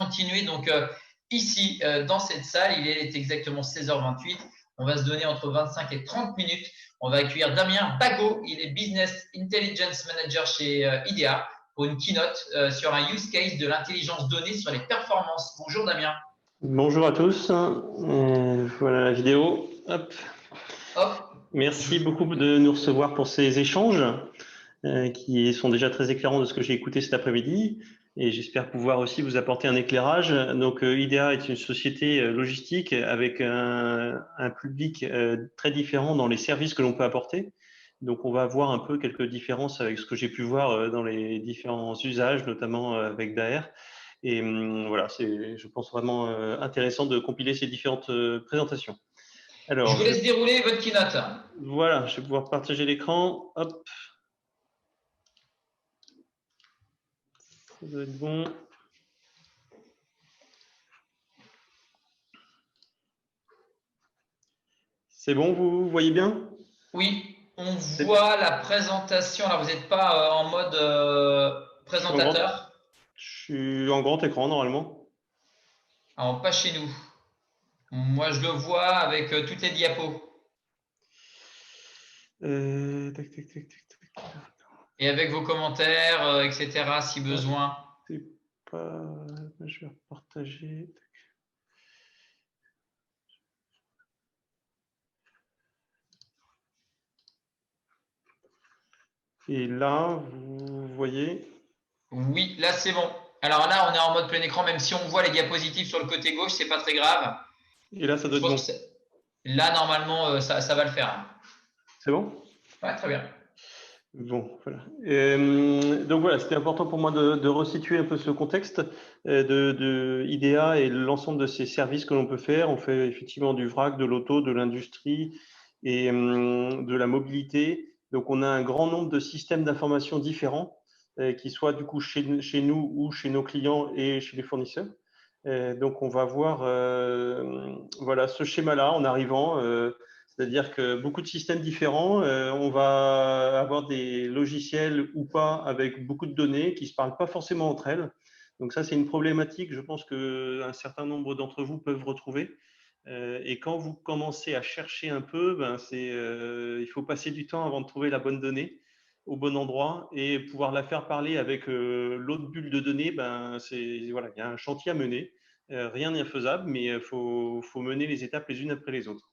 continuer donc ici dans cette salle. Il est exactement 16h28. On va se donner entre 25 et 30 minutes. On va accueillir Damien Bagot. Il est Business Intelligence Manager chez IDEA pour une keynote sur un use case de l'intelligence donnée sur les performances. Bonjour Damien. Bonjour à tous. Voilà la vidéo. Hop. Hop. Merci beaucoup de nous recevoir pour ces échanges qui sont déjà très éclairants de ce que j'ai écouté cet après-midi. Et j'espère pouvoir aussi vous apporter un éclairage. Donc, IDEA est une société logistique avec un public très différent dans les services que l'on peut apporter. Donc, on va voir un peu quelques différences avec ce que j'ai pu voir dans les différents usages, notamment avec Daher. Et voilà, c'est, je pense, vraiment intéressant de compiler ces différentes présentations. Je Alors, vous laisse dérouler votre keynote. voilà, je vais pouvoir partager l'écran. Hop. Ça doit être bon. C'est bon, vous voyez bien? Oui, on voit la présentation. Alors, vous n'êtes pas en mode présentateur? Je suis en grand écran normalement. Alors, pas chez nous. Moi, je le vois avec toutes les diapos. Tac, tac, tac, tac, tac. Et avec vos commentaires, etc., si besoin. C'est pas. Je vais partager. Et là, vous voyez. Oui, là, c'est bon. Alors là, on est en mode plein écran, même si on voit les diapositives sur le côté gauche, c'est pas très grave. Et là, ça doit Je être pense bon. que là, normalement, ça va le faire. C'est bon? Ouais, très bien. Bon, voilà. Donc voilà, c'était important pour moi de resituer un peu ce contexte de IDEA et l'ensemble de ces services que l'on peut faire. On fait effectivement du vrac, de l'auto, de l'industrie et de la mobilité. Donc on a un grand nombre de systèmes d'information différents qui soient du coup chez nous ou chez nos clients et chez les fournisseurs. Donc on va voir voilà ce schéma-là en arrivant. C'est-à-dire que beaucoup de systèmes différents, on va avoir des logiciels ou pas avec beaucoup de données qui ne se parlent pas forcément entre elles. Donc ça, c'est une problématique, je pense qu'un certain nombre d'entre vous peuvent retrouver. Et quand vous commencez à chercher un peu, ben il faut passer du temps avant de trouver la bonne donnée au bon endroit et pouvoir la faire parler avec l'autre bulle de données. Ben voilà, il y a un chantier à mener. Rien n'est infaisable, mais il faut mener les étapes les unes après les autres.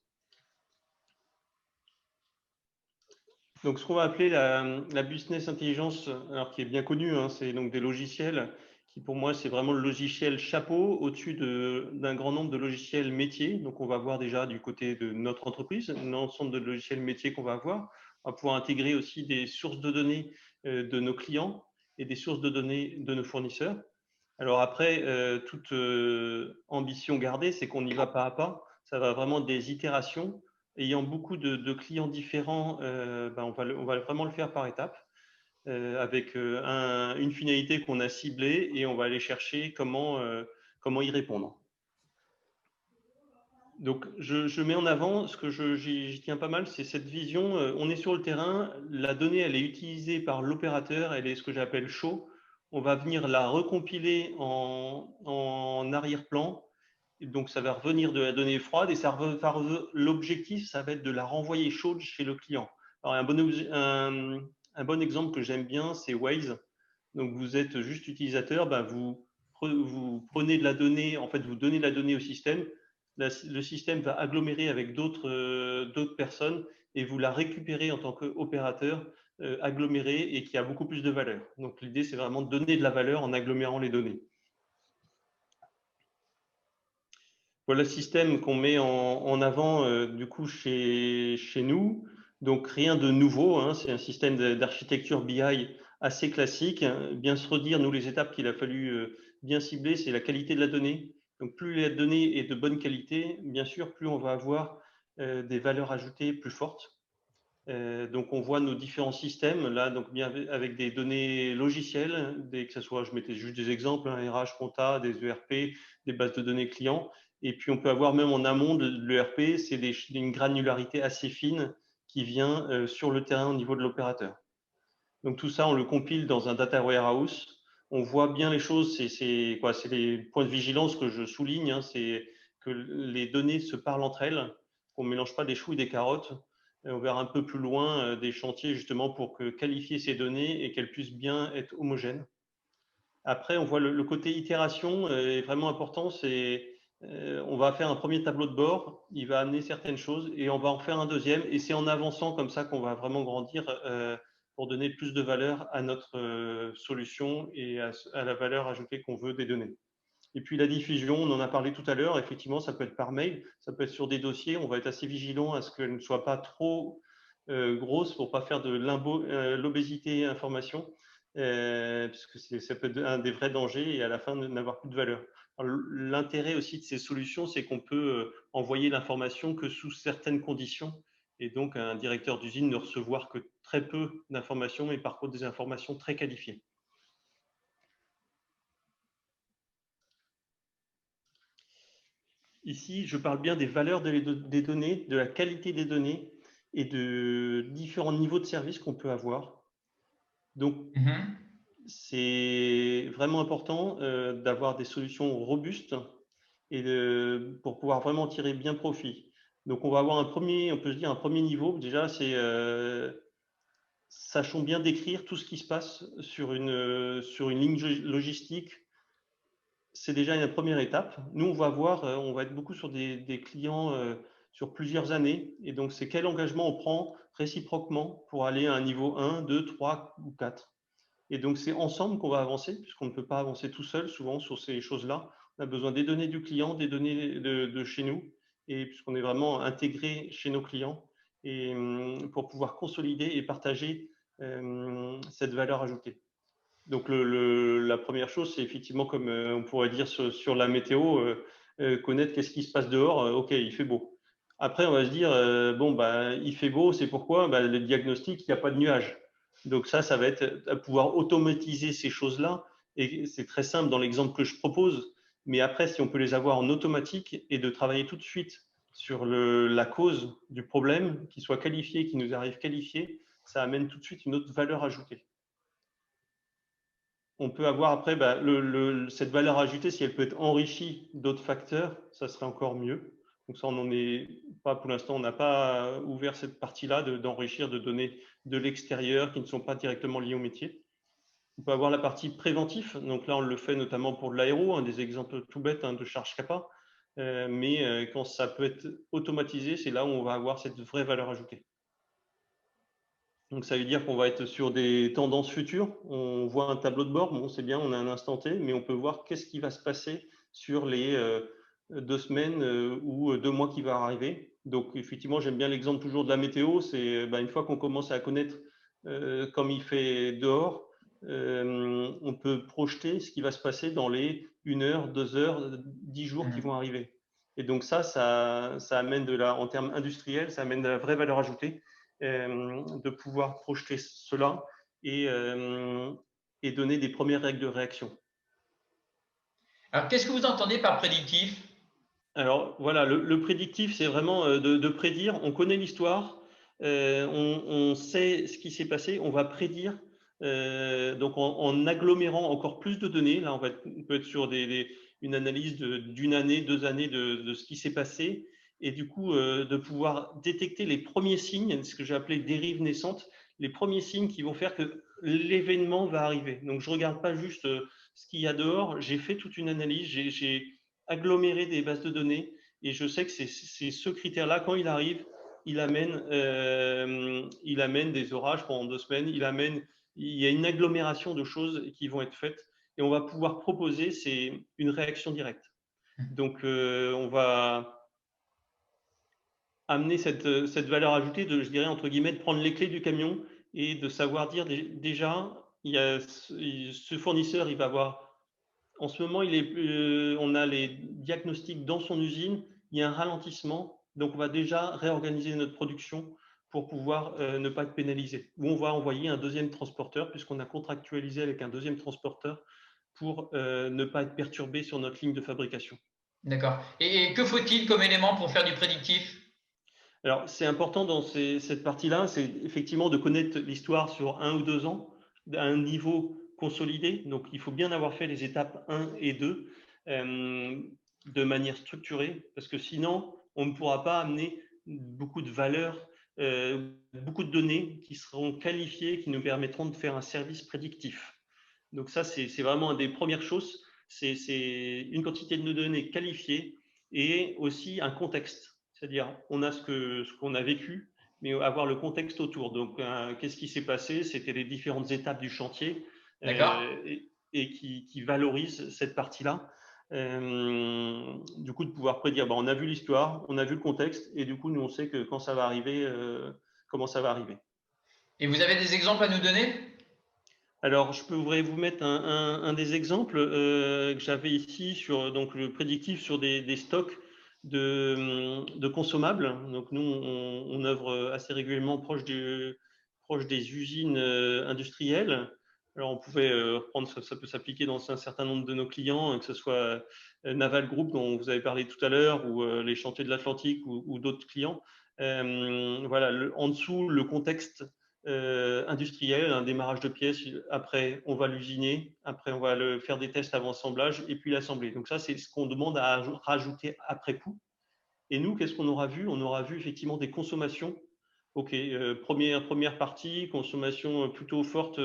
Donc, ce qu'on va appeler la business intelligence, alors qui est bien connue, hein, c'est donc des logiciels qui, pour moi, c'est vraiment le logiciel chapeau au-dessus d'un grand nombre de logiciels métiers. Donc, on va voir déjà du côté de notre entreprise, l'ensemble de logiciels métiers qu'on va avoir. On va pouvoir intégrer aussi des sources de données de nos clients et des sources de données de nos fournisseurs. Alors après, toute ambition gardée, c'est qu'on y va pas à pas. Ça va vraiment des itérations ayant beaucoup de clients différents, ben on va vraiment le faire par étapes, avec une finalité qu'on a ciblée et on va aller chercher comment y répondre. Donc, je mets en avant ce que j'y tiens pas mal, c'est cette vision. On est sur le terrain, la donnée, elle est utilisée par l'opérateur, elle est ce que j'appelle chaud. On va venir la recompiler en arrière-plan. Donc, ça va revenir de la donnée froide et l'objectif, ça va être de la renvoyer chaude chez le client. Alors, un bon exemple que j'aime bien, c'est Waze. Donc, vous êtes juste utilisateur, ben vous prenez de la donnée, en fait, vous donnez de la donnée au système. Le système va agglomérer avec d'autres personnes et vous la récupérez en tant qu'opérateur aggloméré et qui a beaucoup plus de valeur. Donc, l'idée, c'est vraiment de donner de la valeur en agglomérant les données. Voilà le système qu'on met en avant du coup chez nous. Donc rien de nouveau, hein, c'est un système d'architecture BI assez classique. Bien se redire, nous, les étapes qu'il a fallu bien cibler, c'est la qualité de la donnée. Donc plus la donnée est de bonne qualité, bien sûr, plus on va avoir des valeurs ajoutées plus fortes. Donc on voit nos différents systèmes là, donc bien avec des données logicielles, que ce soit, je mettais juste des exemples, hein, RH, compta, des ERP, des bases de données clients. Et puis, on peut avoir même en amont de l'ERP, c'est une granularité assez fine qui vient sur le terrain au niveau de l'opérateur. Donc, tout ça, on le compile dans un data warehouse. on voit bien les choses. C'est les points de vigilance que je souligne. Hein, c'est que les données se parlent entre elles, qu'on ne mélange pas des choux et des carottes. Et on verra un peu plus loin des chantiers justement pour qualifier ces données et qu'elles puissent bien être homogènes. Après, on voit le côté itération est vraiment important. On va faire un premier tableau de bord, il va amener certaines choses et on va en faire un deuxième. Et c'est en avançant comme ça qu'on va vraiment grandir pour donner plus de valeur à notre solution et à la valeur ajoutée qu'on veut des données. Et puis la diffusion, on en a parlé tout à l'heure, effectivement, ça peut être par mail, ça peut être sur des dossiers. On va être assez vigilant à ce qu'elle ne soit pas trop grosse pour ne pas faire de l'obésité information, puisque ça peut être un des vrais dangers et à la fin n'avoir plus de valeur. L'intérêt aussi de ces solutions, c'est qu'on peut envoyer l'information que sous certaines conditions. Et donc, un directeur d'usine ne recevoir que très peu d'informations, mais par contre des informations très qualifiées. Ici, je parle bien des valeurs des données, de la qualité des données et de différents niveaux de service qu'on peut avoir. Donc, c'est vraiment important d'avoir des solutions robustes et pour pouvoir vraiment tirer bien profit. Donc, on va avoir on peut se dire un premier niveau. Déjà, c'est sachons bien décrire tout ce qui se passe sur une ligne logistique. C'est déjà une première étape. Nous, on va être beaucoup sur des clients sur plusieurs années. Et donc, c'est quel engagement on prend réciproquement pour aller à un niveau 1, 2, 3 ou 4. Et donc, c'est ensemble qu'on va avancer, puisqu'on ne peut pas avancer tout seul, souvent, sur ces choses-là. On a besoin des données du client, des données de chez nous, et puisqu'on est vraiment intégré chez nos clients, et pour pouvoir consolider et partager cette valeur ajoutée. Donc, la première chose, c'est effectivement, comme on pourrait dire sur la météo, connaître qu'est-ce qui se passe dehors. OK, il fait beau. Après, on va se dire, bon, bah, il fait beau, c'est pourquoi le diagnostic, il n'y a pas de nuages. Donc, ça va être à pouvoir automatiser ces choses-là. Et c'est très simple dans l'exemple que je propose. Mais après, si on peut les avoir en automatique et de travailler tout de suite sur la cause du problème, qui soit qualifié, qui nous arrive qualifié, ça amène tout de suite une autre valeur ajoutée. On peut avoir après cette valeur ajoutée, si elle peut être enrichie d'autres facteurs, ça serait encore mieux. Donc ça, on n'en est pas pour l'instant, on n'a pas ouvert cette partie-là d'enrichir de données de l'extérieur qui ne sont pas directement liées au métier. On peut avoir la partie préventif. Donc là, on le fait notamment pour de l'aéro, des exemples tout bêtes de charge CAPA. Mais quand ça peut être automatisé, c'est là où on va avoir cette vraie valeur ajoutée. Donc, ça veut dire qu'on va être sur des tendances futures. On voit un tableau de bord, bon, c'est bien, on a un instant T, mais on peut voir qu'est-ce qui va se passer sur les 2 semaines ou 2 mois qui vont arriver. Donc, effectivement, j'aime bien l'exemple toujours de la météo. C'est une fois qu'on commence à connaître comme il fait dehors, on peut projeter ce qui va se passer dans les 1 heure, 2 heures, 10 jours qui vont arriver. Et donc, ça amène en termes industriels, ça amène de la vraie valeur ajoutée. De pouvoir projeter cela et donner des premières règles de réaction. Alors, qu'est-ce que vous entendez par prédictif? Alors, voilà, le prédictif, c'est vraiment de prédire. On connaît l'histoire, on sait ce qui s'est passé, on va prédire. Donc, en agglomérant encore plus de données, là, on peut être sur une analyse d'une année, 2 années de ce qui s'est passé. Et du coup, de pouvoir détecter les premiers signes, ce que j'ai appelé dérives naissantes, les premiers signes qui vont faire que l'événement va arriver. Donc, je ne regarde pas juste ce qu'il y a dehors, j'ai fait toute une analyse, j'ai aggloméré des bases de données et je sais que c'est ce critère-là, quand il arrive, il amène des orages pendant 2 semaines, il y a une agglomération de choses qui vont être faites et on va pouvoir proposer, c'est une réaction directe. Donc, on va amener cette valeur ajoutée je dirais, entre guillemets, de prendre les clés du camion et de savoir dire déjà, il y a ce fournisseur, il va avoir, en ce moment, on a les diagnostics dans son usine, il y a un ralentissement, donc on va déjà réorganiser notre production pour pouvoir ne pas être pénalisé. Ou on va envoyer un deuxième transporteur, puisqu'on a contractualisé avec un deuxième transporteur pour ne pas être perturbé sur notre ligne de fabrication. D'accord. Et que faut-il comme élément pour faire du prédictif? Alors, c'est important dans cette partie-là, c'est effectivement de connaître l'histoire sur 1 ou 2 ans, à un niveau consolidé. Donc, il faut bien avoir fait les étapes 1 et 2 de manière structurée, parce que sinon, on ne pourra pas amener beaucoup de valeur, beaucoup de données qui seront qualifiées, qui nous permettront de faire un service prédictif. Donc ça, c'est vraiment une des premières choses, c'est une quantité de données qualifiées et aussi un contexte. C'est-à-dire, on a ce qu'on a vécu, mais avoir le contexte autour. Donc, qu'est-ce qui s'est passé? C'était les différentes étapes du chantier et qui valorisent cette partie-là. Du coup, de pouvoir prédire, on a vu l'histoire, on a vu le contexte, et du coup, nous, on sait que quand ça va arriver, comment ça va arriver. Et vous avez des exemples à nous donner? Alors, je pourrais vous mettre un des exemples que j'avais ici sur donc, le prédictif sur des stocks de consommables. Donc, nous, on œuvre assez régulièrement proche des usines industrielles. Alors, on pouvait reprendre, ça peut s'appliquer dans un certain nombre de nos clients, que ce soit Naval Group, dont vous avez parlé tout à l'heure, ou les chantiers de l'Atlantique, ou d'autres clients. Voilà, en dessous, le contexte industriel, un démarrage de pièces, après on va l'usiner, après on va faire des tests avant assemblage et puis l'assembler. Donc ça, c'est ce qu'on demande à rajouter après coup. Et nous, qu'est-ce qu'on aura vu? On aura vu effectivement des consommations. Ok, première partie, consommation plutôt forte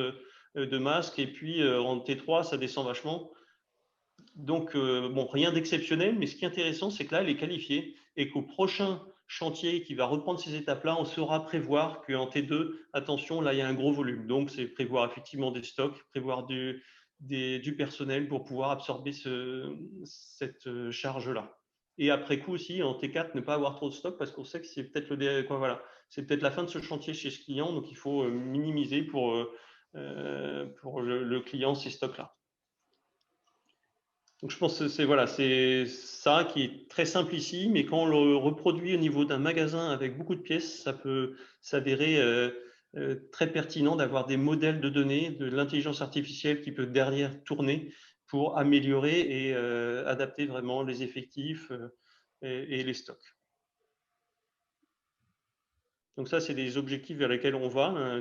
de masques, et puis en T3, ça descend vachement. Donc, bon, rien d'exceptionnel, mais ce qui est intéressant, c'est que là, elle est qualifiée et qu'au prochain chantier qui va reprendre ces étapes-là, on saura prévoir qu'en T2, attention, là, il y a un gros volume. Donc, c'est prévoir effectivement des stocks, prévoir du personnel pour pouvoir absorber cette charge-là. Et après coup aussi, en T4, ne pas avoir trop de stock parce qu'on sait que c'est peut-être c'est peut-être la fin de ce chantier chez ce client, donc il faut minimiser pour le client ces stocks-là. Donc je pense que c'est ça qui est très simple ici, mais quand on le reproduit au niveau d'un magasin avec beaucoup de pièces, ça peut s'avérer très pertinent d'avoir des modèles de données, de l'intelligence artificielle qui peut derrière tourner pour améliorer et adapter vraiment les effectifs et les stocks. Donc ça, c'est des objectifs vers lesquels on va,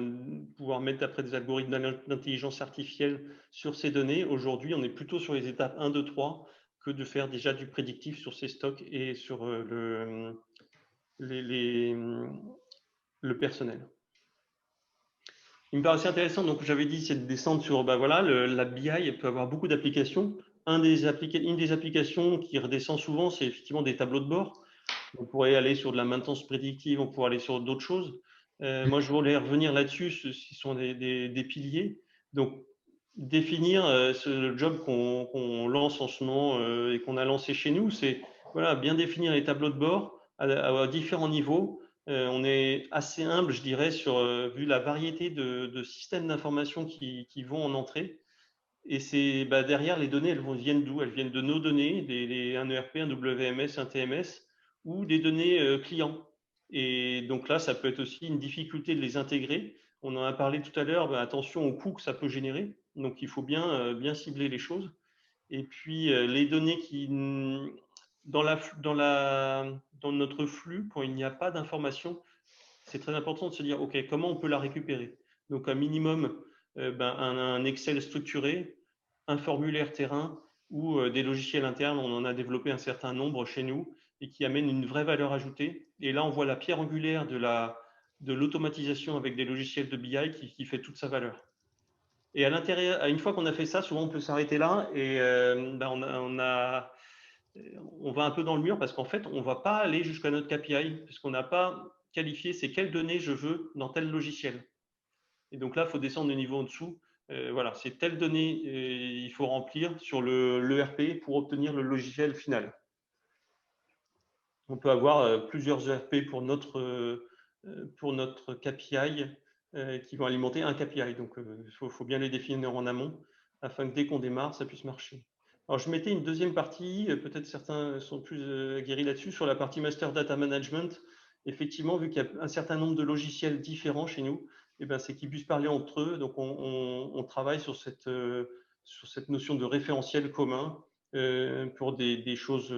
pouvoir mettre après des algorithmes d'intelligence artificielle sur ces données. Aujourd'hui, on est plutôt sur les étapes 1, 2, 3 que de faire déjà du prédictif sur ces stocks et sur le personnel. Il me paraissait intéressant, donc j'avais dit, c'est de descendre sur, la BI, elle peut avoir beaucoup d'applications. Une des applications qui redescend souvent, c'est effectivement des tableaux de bord. On pourrait aller sur de la maintenance prédictive, on pourrait aller sur d'autres choses. Moi, je voulais revenir là-dessus, ce sont des piliers. Donc, définir ce job qu'on lance en ce moment et qu'on a lancé chez nous, c'est bien définir les tableaux de bord à différents niveaux. On est assez humble, je dirais, vu la variété de systèmes d'information qui vont en entrée. Et c'est derrière, les données, elles viennent d'où? Elles viennent de nos données, un ERP, un WMS, un TMS, ou des données clients. Et donc là, ça peut être aussi une difficulté de les intégrer. On en a parlé tout à l'heure, attention aux coûts que ça peut générer. Donc il faut bien cibler les choses. Et puis les données dans notre flux, quand il n'y a pas d'information, c'est très important de se dire, OK, comment on peut la récupérer? Donc un minimum, un Excel structuré, un formulaire terrain ou des logiciels internes. On en a développé un certain nombre chez nous et qui amènent une vraie valeur ajoutée. Et là, on voit la pierre angulaire de l'automatisation avec des logiciels de BI qui fait toute sa valeur. Et à l'intérieur, une fois qu'on a fait ça, souvent on peut s'arrêter là et on va un peu dans le mur parce qu'en fait, on ne va pas aller jusqu'à notre KPI parce qu'on n'a pas qualifié c'est quelles données je veux dans tel logiciel. Et donc là, il faut descendre de niveau en dessous. C'est telle donnée il faut remplir sur l'ERP pour obtenir le logiciel final. On peut avoir plusieurs ERP pour notre KPI qui vont alimenter un KPI. Donc, il faut bien les définir en amont afin que dès qu'on démarre, ça puisse marcher. Alors, je mettais une deuxième partie, peut-être certains sont plus aguerris là-dessus, sur la partie Master Data Management. Effectivement, vu qu'il y a un certain nombre de logiciels différents chez nous, c'est qu'ils puissent parler entre eux. Donc, on travaille sur cette notion de référentiel commun pour des choses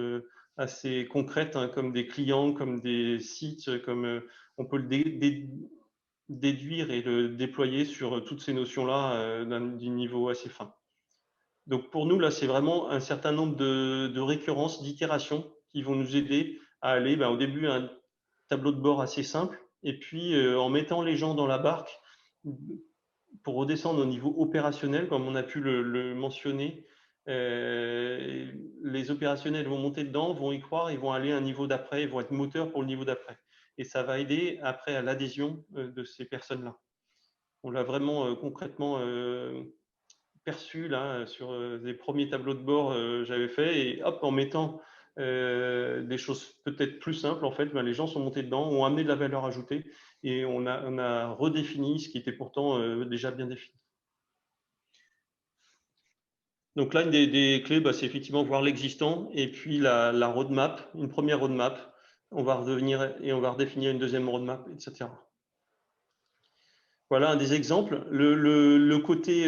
assez concrètes, comme des clients, comme des sites, comme on peut déduire et le déployer sur toutes ces notions-là du niveau assez fin. Donc pour nous, là, c'est vraiment un certain nombre de récurrences, d'itérations qui vont nous aider à aller au début à un tableau de bord assez simple, et puis en mettant les gens dans la barque pour redescendre au niveau opérationnel, comme on a pu le mentionner. Les opérationnels vont monter dedans, vont y croire, ils vont aller à un niveau d'après, ils vont être moteurs pour le niveau d'après. Et ça va aider après à l'adhésion de ces personnes-là. On l'a vraiment concrètement perçu là sur les premiers tableaux de bord j'avais fait, et hop, en mettant des choses peut-être plus simples, en fait, les gens sont montés dedans, ont amené de la valeur ajoutée, et on a redéfini ce qui était pourtant déjà bien défini. Donc là, une des clés, c'est effectivement voir l'existant, et puis la roadmap, une première roadmap. On va revenir et on va redéfinir une deuxième roadmap, etc. Voilà un des exemples. Le côté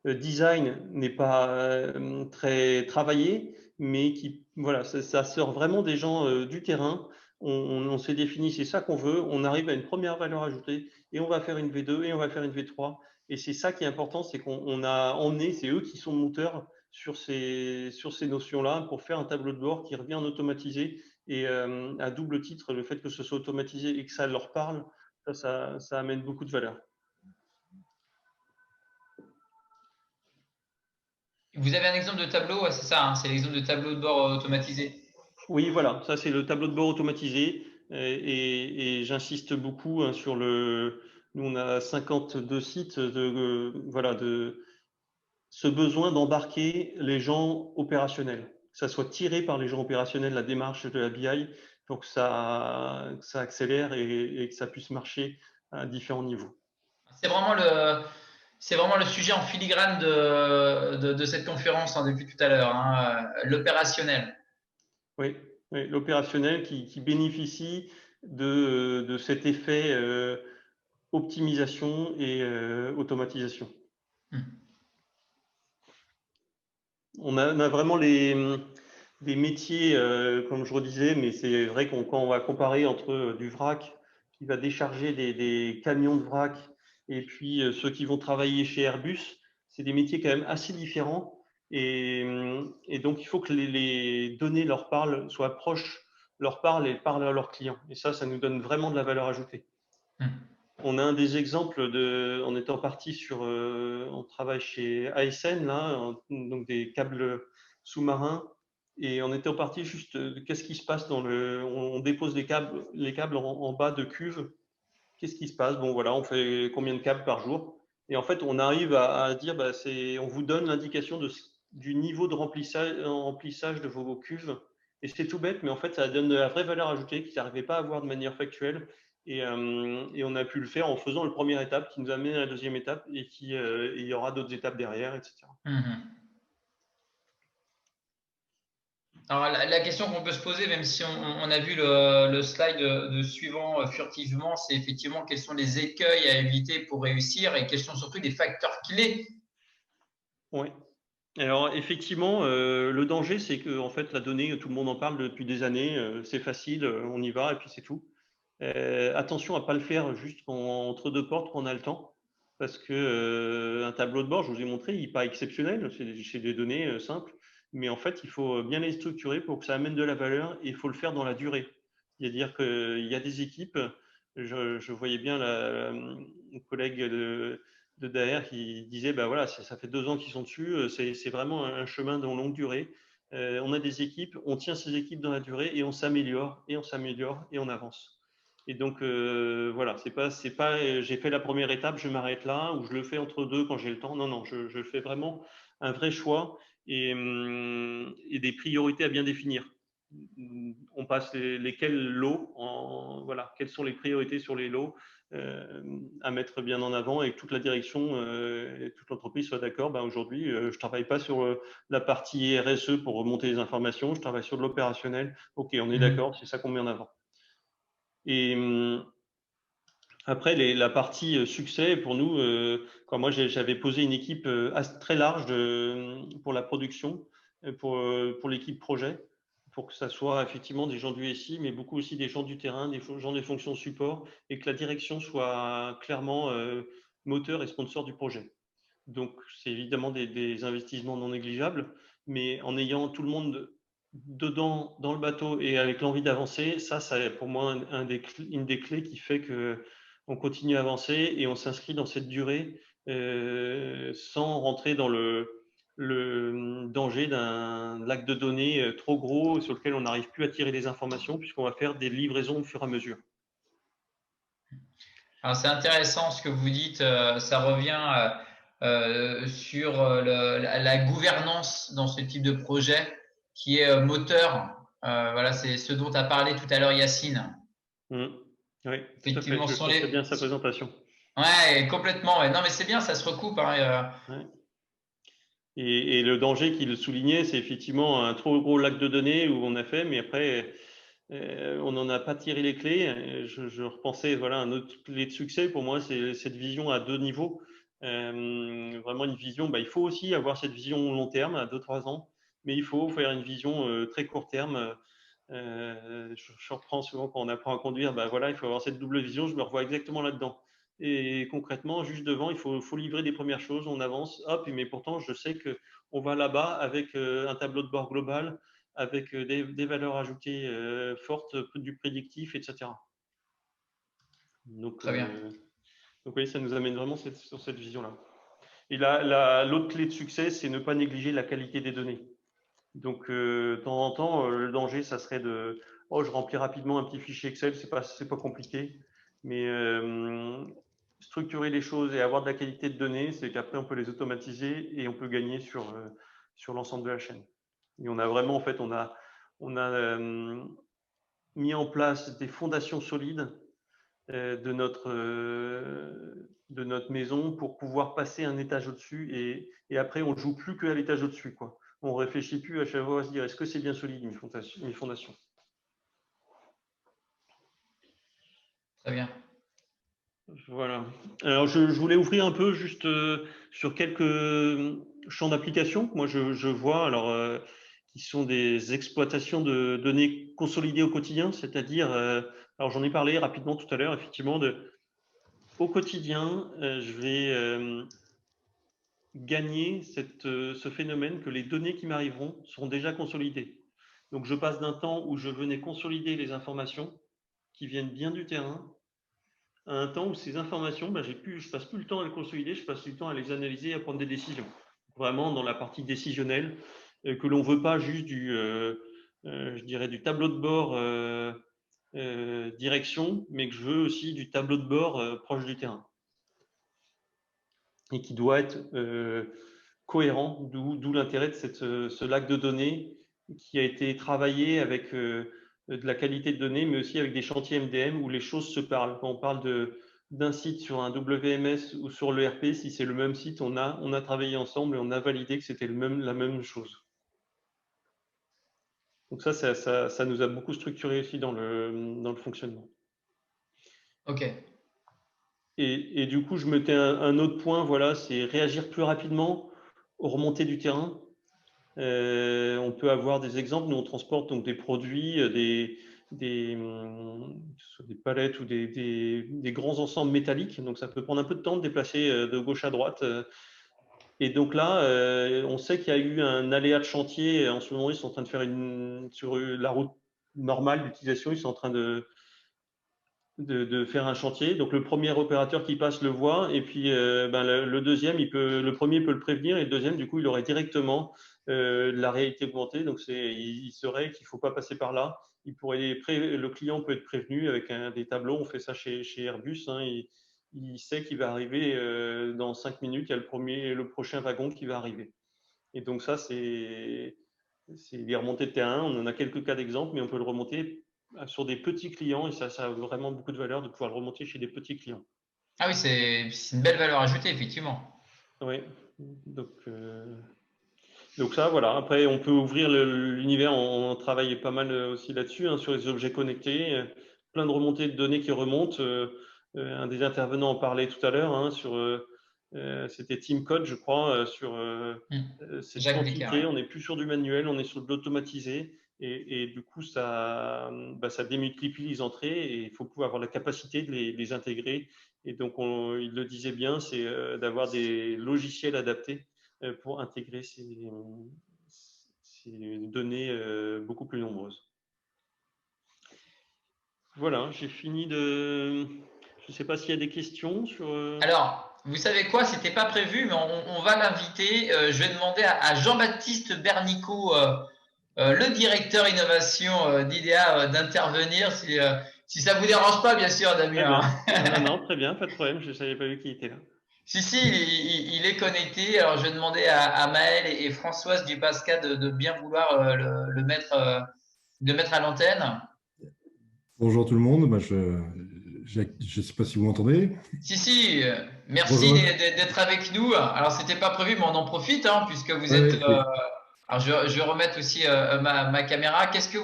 design n'est pas très travaillé, mais voilà, ça sort vraiment des gens du terrain. On s'est défini, c'est ça qu'on veut. On arrive à une première valeur ajoutée, et on va faire une V2 et on va faire une V3. Et c'est ça qui est important, c'est qu'on a emmené, c'est eux qui sont moteurs sur ces notions-là pour faire un tableau de bord qui revient en automatisé. Et à double titre, le fait que ce soit automatisé et que ça leur parle, ça amène beaucoup de valeur. Vous avez un exemple de tableau, ouais, c'est ça, hein, c'est l'exemple de tableau de bord automatisé. Oui, voilà, ça c'est le tableau de bord automatisé, et j'insiste beaucoup sur le. Nous, on a 52 sites voilà, de ce besoin d'embarquer les gens opérationnels, que ça soit tiré par les gens opérationnels, la démarche de la BI, pour que ça accélère et que ça puisse marcher à différents niveaux. C'est vraiment le sujet en filigrane de cette conférence depuis tout à l'heure, hein, l'opérationnel. Oui, oui, l'opérationnel qui bénéficie de cet effet optimisation et automatisation. On a vraiment des métiers, comme je redisais, mais c'est vrai quand on va comparer entre du vrac qui va décharger des camions de vrac, et puis ceux qui vont travailler chez Airbus, c'est des métiers quand même assez différents. Et donc, il faut que les données leur parlent, soient proches, leur parlent et parlent à leurs clients. Et ça nous donne vraiment de la valeur ajoutée. On a un des exemples on est en partie on travaille chez ASN, là, donc des câbles sous-marins, et on était en partie juste qu'est-ce qui se passe on dépose les câbles en bas de cuve. Qu'est-ce qui se passe? Bon, voilà, on fait combien de câbles par jour? Et en fait, on arrive à dire, on vous donne l'indication du niveau de remplissage de vos cuves. Et c'est tout bête, mais en fait, ça donne de la vraie valeur ajoutée qu'ils n'arrivaient pas à avoir de manière factuelle. Et on a pu le faire en faisant la première étape qui nous amène à la deuxième étape, et il y aura d'autres étapes derrière, etc. Alors, la question qu'on peut se poser, même si on a vu le slide de suivant furtivement, c'est effectivement quels sont les écueils à éviter pour réussir, et quels sont surtout les facteurs clés. Oui. Alors effectivement, le danger, c'est que en fait, la donnée, tout le monde en parle depuis des années, c'est facile, on y va et puis c'est tout. Attention à ne pas le faire juste entre deux portes quand on a le temps, parce que un tableau de bord, je vous ai montré, il n'est pas exceptionnel, c'est des données simples, mais en fait, il faut bien les structurer pour que ça amène de la valeur, et il faut le faire dans la durée. C'est-à-dire qu'il y a des équipes, je voyais bien mon collègue de Daher qui disait, voilà, ça fait 2 ans qu'ils sont dessus, c'est vraiment un chemin de longue durée. On a des équipes, on tient ces équipes dans la durée, et on s'améliore, et on s'améliore, et on avance. Et donc, voilà, c'est pas j'ai fait la première étape, je m'arrête là, ou je le fais entre deux quand j'ai le temps. Non, non, je fais vraiment un vrai choix, et des priorités à bien définir. On passe lesquels lots, voilà, quelles sont les priorités sur les lots à mettre bien en avant, et que toute la direction et toute l'entreprise soit d'accord. Aujourd'hui, je ne travaille pas sur la partie RSE pour remonter les informations, je travaille sur de l'opérationnel. Ok, on est d'accord, c'est ça qu'on met en avant. Et après, la partie succès, pour nous, quand moi j'avais posé une équipe très large pour la production, pour l'équipe projet, pour que ça soit effectivement des gens du SI, mais beaucoup aussi des gens du terrain, des gens des fonctions support, et que la direction soit clairement moteur et sponsor du projet. Donc, c'est évidemment des investissements non négligeables, mais en ayant tout le monde dedans, dans le bateau et avec l'envie d'avancer, ça est pour moi une des clés qui fait qu'on continue à avancer et on s'inscrit dans cette durée sans rentrer dans le danger d'un lac de données trop gros sur lequel on n'arrive plus à tirer les informations puisqu'on va faire des livraisons au fur et à mesure. Alors, c'est intéressant ce que vous dites. Ça revient sur la gouvernance dans ce type de projet qui est moteur. Voilà, c'est ce dont a parlé tout à l'heure Yacine. Oui, tout à fait. Effectivement, Je ce sont pensais les. bien à sa présentation. Ouais, complètement. Ouais. Non, mais c'est bien, ça se recoupe. Hein. Ouais. Et le danger qu'il soulignait, c'est effectivement un trop gros lac de données où on a fait, mais après, on n'en a pas tiré les clés. Je repensais, voilà, un autre clé de succès pour moi, c'est cette vision à deux niveaux. Vraiment une vision, il faut aussi avoir cette vision long terme, à 2-3 ans, mais il faut faire une vision très court terme. Je reprends souvent quand on apprend à conduire, voilà, il faut avoir cette double vision, je me revois exactement là-dedans. Et concrètement, juste devant, il faut livrer des premières choses, on avance, hop, mais pourtant, je sais qu'on va là-bas avec un tableau de bord global, avec des valeurs ajoutées fortes, du prédictif, etc. Donc, Très bien. donc oui, ça nous amène vraiment sur cette vision-là. Et l'autre clé de succès, c'est ne pas négliger la qualité des données. Donc, de temps en temps, le danger, ça serait je remplis rapidement un petit fichier Excel, c'est pas compliqué, mais structurer les choses et avoir de la qualité de données, c'est qu'après, on peut les automatiser et on peut gagner sur l'ensemble de la chaîne. Et on a vraiment, en fait, on a mis en place des fondations solides de notre maison pour pouvoir passer un étage au-dessus et après, on ne joue plus qu'à l'étage au-dessus, quoi. On ne réfléchit plus à chaque fois à se dire est-ce que c'est bien solide mes fondations. Très bien. Voilà. Alors, je voulais ouvrir un peu juste sur quelques champs d'application. Moi, je vois alors qui sont des exploitations de données consolidées au quotidien, c'est-à-dire, alors j'en ai parlé rapidement tout à l'heure, effectivement, au quotidien, je vais gagner ce phénomène que les données qui m'arriveront seront déjà consolidées. Donc, je passe d'un temps où je venais consolider les informations qui viennent bien du terrain à un temps où ces informations, je passe plus le temps à les consolider, je passe du temps à les analyser et à prendre des décisions. Vraiment dans la partie décisionnelle, que l'on veut pas juste je dirais du tableau de bord direction, mais que je veux aussi du tableau de bord proche du terrain. Et qui doit être cohérent, d'où l'intérêt de ce lac de données qui a été travaillé avec de la qualité de données, mais aussi avec des chantiers MDM où les choses se parlent. Quand on parle d'un site sur un WMS ou sur l'ERP, si c'est le même site, on a travaillé ensemble et on a validé que c'était la même chose. Donc ça nous a beaucoup structuré aussi dans le fonctionnement. OK. Et du coup, je mettais un autre point, voilà, c'est réagir plus rapidement aux remontées du terrain. On peut avoir des exemples. Nous, on transporte donc des produits, des palettes ou des grands ensembles métalliques. Donc, ça peut prendre un peu de temps de déplacer de gauche à droite. Et donc là, on sait qu'il y a eu un aléa de chantier. En ce moment, ils sont en train de faire sur la route normale d'utilisation, ils sont en train de faire un chantier. Donc le premier opérateur qui passe le voit et puis le deuxième, le premier peut le prévenir et le deuxième, du coup, il aurait directement la réalité augmentée. Donc il saurait qu'il ne faut pas passer par là. Le client peut être prévenu avec des tableaux. On fait ça chez Airbus. Hein, il sait qu'il va arriver dans 5 minutes. Il y a le prochain wagon qui va arriver. Et donc ça, c'est des remontées de terrain. On en a quelques cas d'exemple, mais on peut le remonter sur des petits clients et ça a vraiment beaucoup de valeur de pouvoir le remonter chez des petits clients. Ah oui, c'est une belle valeur ajoutée, effectivement. Oui, donc ça, voilà. Après, on peut ouvrir l'univers, on travaille pas mal aussi là-dessus, hein, sur les objets connectés, plein de remontées de données qui remontent. Un des intervenants en parlait tout à l'heure, hein, c'était Team Code, je crois, sur cette Jacques Descartes, quantité. ouais. On n'est plus sur du manuel, on est sur de l'automatisé. Et du coup, ça démultiplie les entrées et il faut pouvoir avoir la capacité de les intégrer. Et donc, il le disait bien, c'est d'avoir des logiciels adaptés pour intégrer ces données beaucoup plus nombreuses. Voilà, j'ai fini de… Je ne sais pas s'il y a des questions sur… Alors, vous savez quoi, c'était pas prévu, mais on va l'inviter. Je vais demander à Jean-Baptiste Bernicot, le directeur innovation d'IDEA, d'intervenir si ça vous dérange pas, bien sûr, Très Damien. bien. Non, très bien, pas de problème. Je ne savais pas vu qui était là. Si, il est connecté. Alors, je vais demander à Maël et Françoise du PASCA de bien vouloir le mettre, de mettre à l'antenne. Bonjour tout le monde, je ne sais pas si vous m'entendez. Si, merci Bonjour. d'être avec nous. Alors, c'était pas prévu, mais on en profite, hein, puisque vous Ouais, êtes. Alors, je vais remettre aussi ma caméra. Qu'est-ce que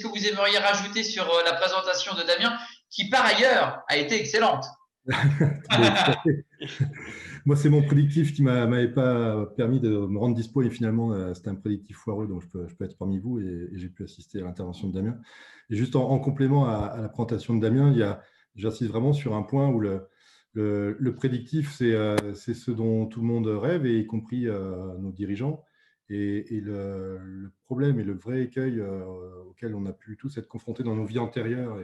vous aimeriez rajouter sur la présentation de Damien, qui par ailleurs a été excellente? Moi, c'est mon prédictif qui m'avait pas permis de me rendre dispo et finalement, c'était un prédictif foireux, donc je peux être parmi vous et j'ai pu assister à l'intervention de Damien. Et juste en complément à la présentation de Damien, j'insiste vraiment sur un point où le prédictif, c'est ce dont tout le monde rêve, et y compris nos dirigeants. Et le problème et le vrai écueil auquel on a pu tous être confrontés dans nos vies antérieures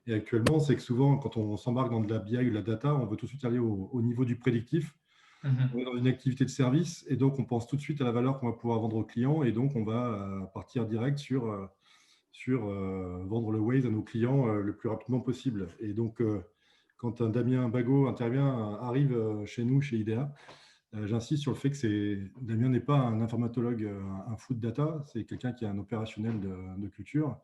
et actuellement, c'est que souvent, quand on s'embarque dans de la BI ou de la data, on veut tout de suite aller au niveau du prédictif. On est dans une activité de service et donc on pense tout de suite à la valeur qu'on va pouvoir vendre aux clients, et donc on va partir direct sur vendre le Waze à nos clients le plus rapidement possible. Et donc, quand un Damien Bagot arrive chez nous, chez IDEA, j'insiste sur le fait que Damien n'est pas un informatologue, un fou de data, c'est quelqu'un qui a un opérationnel de culture.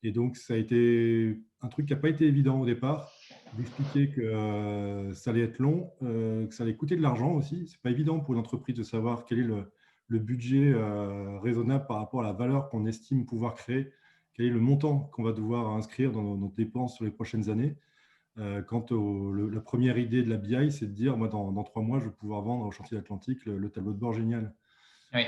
Et donc, ça a été un truc qui n'a pas été évident au départ, d'expliquer que ça allait être long, que ça allait coûter de l'argent aussi. Ce n'est pas évident pour une entreprise de savoir quel est le budget raisonnable par rapport à la valeur qu'on estime pouvoir créer, quel est le montant qu'on va devoir inscrire dans nos dépenses sur les prochaines années. Quant la première idée de la BI, c'est de dire, moi, dans 3 mois, je vais pouvoir vendre au chantier Atlantique le tableau de bord génial. Oui.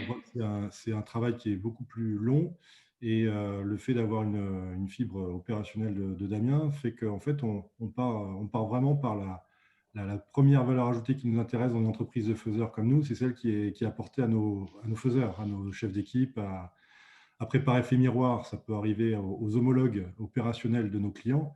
C'est un travail qui est beaucoup plus long. Et le fait d'avoir une fibre opérationnelle de Damien fait qu'en fait, on part vraiment par la première valeur ajoutée qui nous intéresse dans une entreprise de faiseurs comme nous, c'est celle qui est apportée à nos faiseurs, à nos chefs d'équipe, à préparer fait miroir. Ça peut arriver aux homologues opérationnels de nos clients.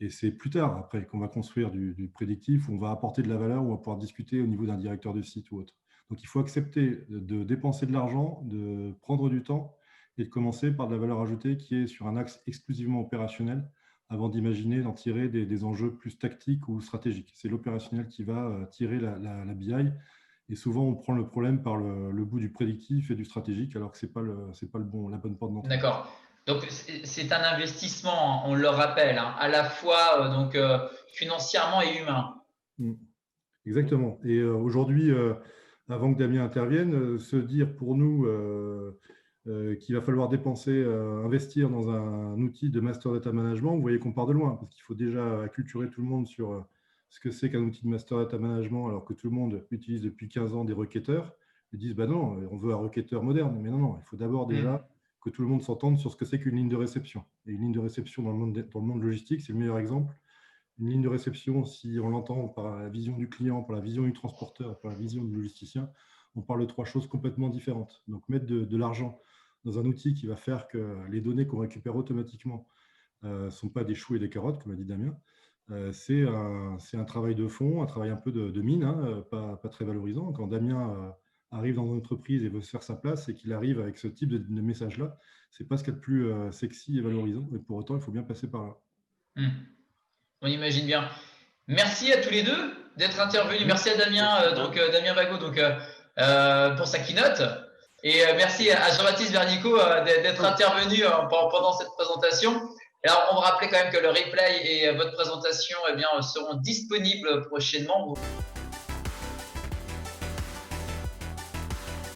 Et c'est plus tard, après, qu'on va construire du prédictif, où on va apporter de la valeur, où on va pouvoir discuter au niveau d'un directeur de site ou autre. Donc, il faut accepter de dépenser de l'argent, de prendre du temps et de commencer par de la valeur ajoutée qui est sur un axe exclusivement opérationnel avant d'imaginer d'en tirer des enjeux plus tactiques ou stratégiques. C'est l'opérationnel qui va tirer la BI. Et souvent, on prend le problème par le bout du prédictif et du stratégique, alors que ce n'est pas la bonne porte d'entrée. D'accord. Donc, c'est un investissement, on le rappelle, hein, à la fois financièrement et humain. Exactement. Et aujourd'hui, avant que Damien intervienne, se dire pour nous qu'il va falloir investir dans un outil de master data management, vous voyez qu'on part de loin, parce qu'il faut déjà acculturer tout le monde sur ce que c'est qu'un outil de master data management, alors que tout le monde utilise depuis 15 ans des requêteurs. Ils disent, bah non, on veut un requêteur moderne. Mais non, il faut d'abord déjà que tout le monde s'entende sur ce que c'est qu'une ligne de réception. Et une ligne de réception dans le monde logistique, c'est le meilleur exemple. Une ligne de réception, si on l'entend par la vision du client, par la vision du transporteur, par la vision du logisticien, on parle de 3 choses complètement différentes. Donc, mettre de l'argent dans un outil qui va faire que les données qu'on récupère automatiquement ne sont pas des choux et des carottes, comme a dit Damien, c'est un travail de fond, un travail un peu de mine, hein, pas très valorisant. Quand Damien arrive dans une entreprise et veut se faire sa place et qu'il arrive avec ce type de message-là, ce n'est pas ce qu'il y a de plus sexy et valorisant. Mais pour autant, il faut bien passer par là. On imagine bien. Merci à tous les deux d'être intervenus. Merci à Damien, Damien Bagot, pour sa keynote. Et merci à Jean-Baptiste Bernicot d'être intervenu pendant cette présentation. Alors, on va rappeler quand même que le replay et votre présentation seront disponibles prochainement.